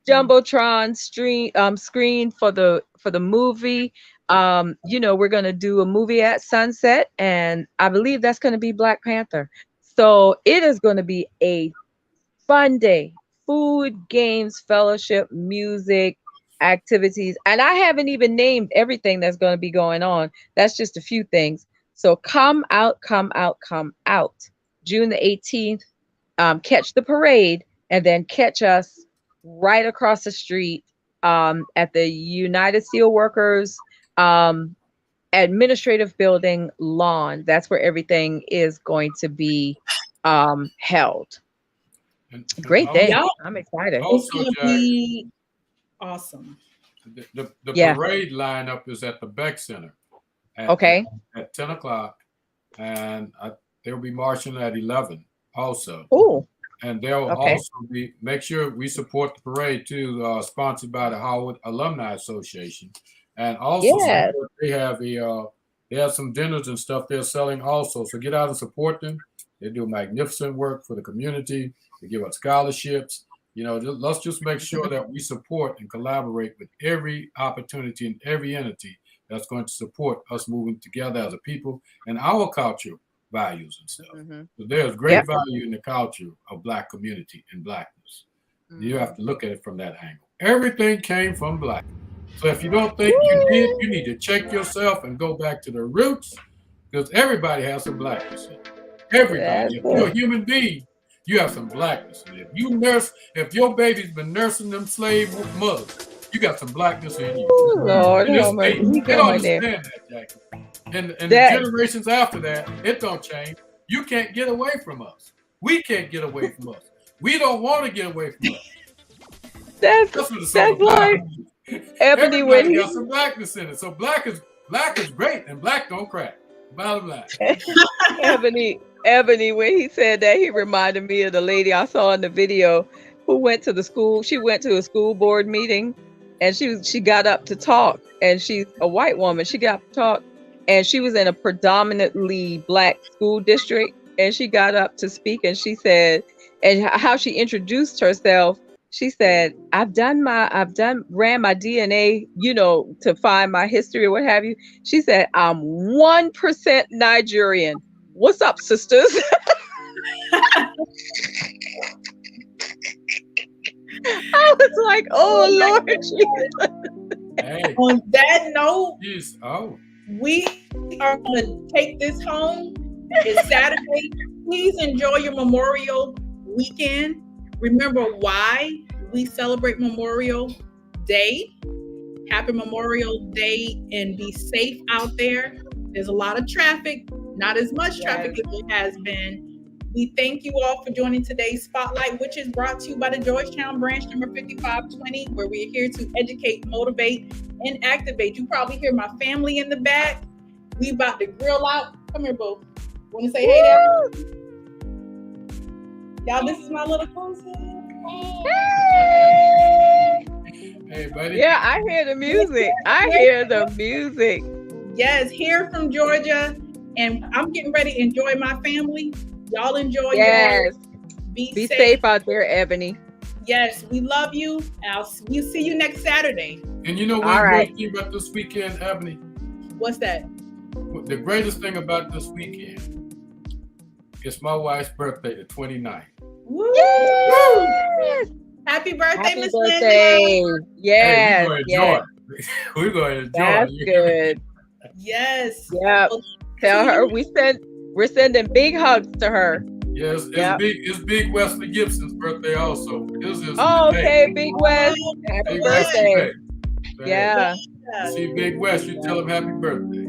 Jumbotron screen for the movie. We're going to do a movie at sunset, and I believe that's going to be Black Panther. So it is going to be a fun day. Food, games, fellowship, music, activities. And I haven't even named everything that's going to be going on. That's just a few things. So come out, come out, come out. June the 18th, catch the parade, and then catch us right across the street at the United Steelworkers Administrative Building lawn. That's where everything is going to be held. Great day. I'm excited. It's going to be awesome. The parade lineup is at the Beck Center. At 10 o'clock. And they'll be marching at 11 also. Oh. And they'll also make sure we support the parade too, sponsored by the Howard Alumni Association. And also they have some dinners and stuff they're selling also. So get out and support them. They do magnificent work for the community. They give us scholarships. Let's just make sure that we support and collaborate with every opportunity and every entity that's going to support us moving together as a people and our cultural values and stuff. So there's great value in the culture of Black community and Blackness. You have to look at it from that angle. Everything came from Black. So if you don't think you did, you need to check yourself and go back to the roots, because everybody has some Blackness in it. Everybody. If you're a human being, you have some Blackness in it. If your baby's been nursing them slave mothers, you got some Blackness in you. Ooh, Lord, they don't understand that, Jackie. And the generations after that, it don't change. You can't get away from us. We can't get away from us. We don't want to get away from us. That's like Ebony when got some Blackness in it. So black is great, and Black don't crack. Bottom line. Ebony, when he said that, he reminded me of the lady I saw in the video who went to the school. She went to a school board meeting, and she got up to talk, and she's a white woman. She got up to talk, and she was in a predominantly Black school district, and she got up to speak, and she said, and how she introduced herself. She said, ran my DNA, to find my history or what have you. She said, I'm 1% Nigerian. What's up, sisters? I was like, oh, Lord Jesus. Hey. On that note, we are going to take this home. It's Saturday. Please enjoy your Memorial weekend. Remember why we celebrate Memorial Day. Happy Memorial Day, and be safe out there. There's a lot of traffic, not as much traffic as there has been. We thank you all for joining today's Spotlight, which is brought to you by the Georgetown branch number 5520, where we are here to educate, motivate, and activate. You probably hear my family in the back. We about to grill out. Come here, boo. Want to say hey there? Y'all, this is my little cousin. Hey, buddy. Yeah, I hear the music. I hear the music. Yes, here from Georgia. And I'm getting ready to enjoy my family. Y'all enjoy yours. Be safe out there, Ebony. Yes, we love you. We'll see you next Saturday. And you know what great thing about this weekend, Ebony? What's that? The greatest thing about this weekend is my wife's birthday, the 29th. Woo! Yes! Happy birthday, Miss Linda. Yes. Hey, we're going to enjoy. That's good. Yes. Yep. Tell her we're sending big hugs to her. Yes, it's Big Wesley Gibson's birthday also. Okay, Big West. Happy birthday. Yeah. See Big West, you tell him happy birthday.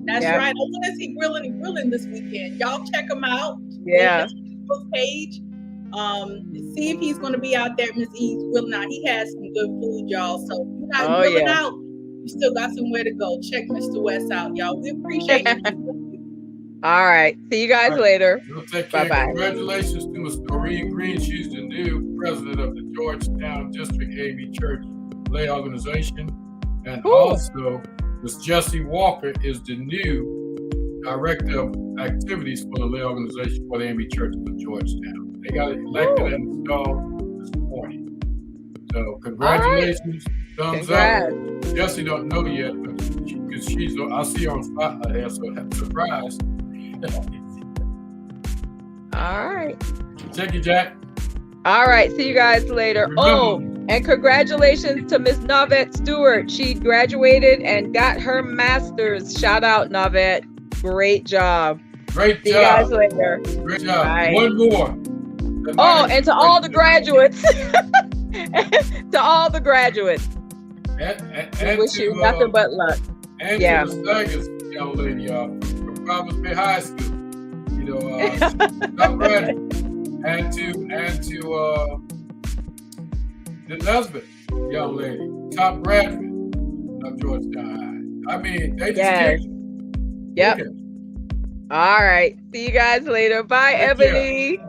That's right. I want to see grilling this weekend. Y'all check him out. Yeah. On his Facebook page. See if he's going to be out there. Miss E's grilling out. He has some good food, y'all. So if you're not grilling out, you still got somewhere to go. Check Mr. West out, y'all. We appreciate you. All right. See you guys later. Bye-bye. Congratulations to Ms. Doreen Green. She's the new president of the Georgetown District AME Church Lay Organization. And also, Ms. Jessie Walker is the new director of activities for the Lay Organization for the AME Church of Georgetown. They got elected and installed this morning. So congratulations. Thumbs up. Jessie don't know yet, because I see her on Spotlight here, so that's a surprise. All right. Check you, Jack. All right. See you guys later. And congratulations to Miss Navette Stewart. She graduated and got her master's. Shout out, Navette. Great job. Great job. See you guys later. Great job. Bye. One more. And to all the graduates. To all the graduates. And wish you nothing but luck. And to the Saggers young lady from Providence Bay High School. Top graduate. And to the Nesbitt young lady, top graduate of Georgetown High. I mean, they just Yep. All right. See you guys later. Bye, Ebony.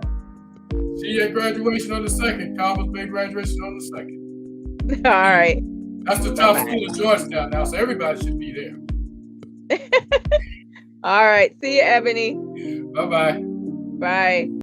See you at graduation on the 2nd. Providence Bay graduation on the 2nd. All right. That's the top school in Georgetown now, so everybody should be there. All right. See you, Ebony. Bye-bye. Bye.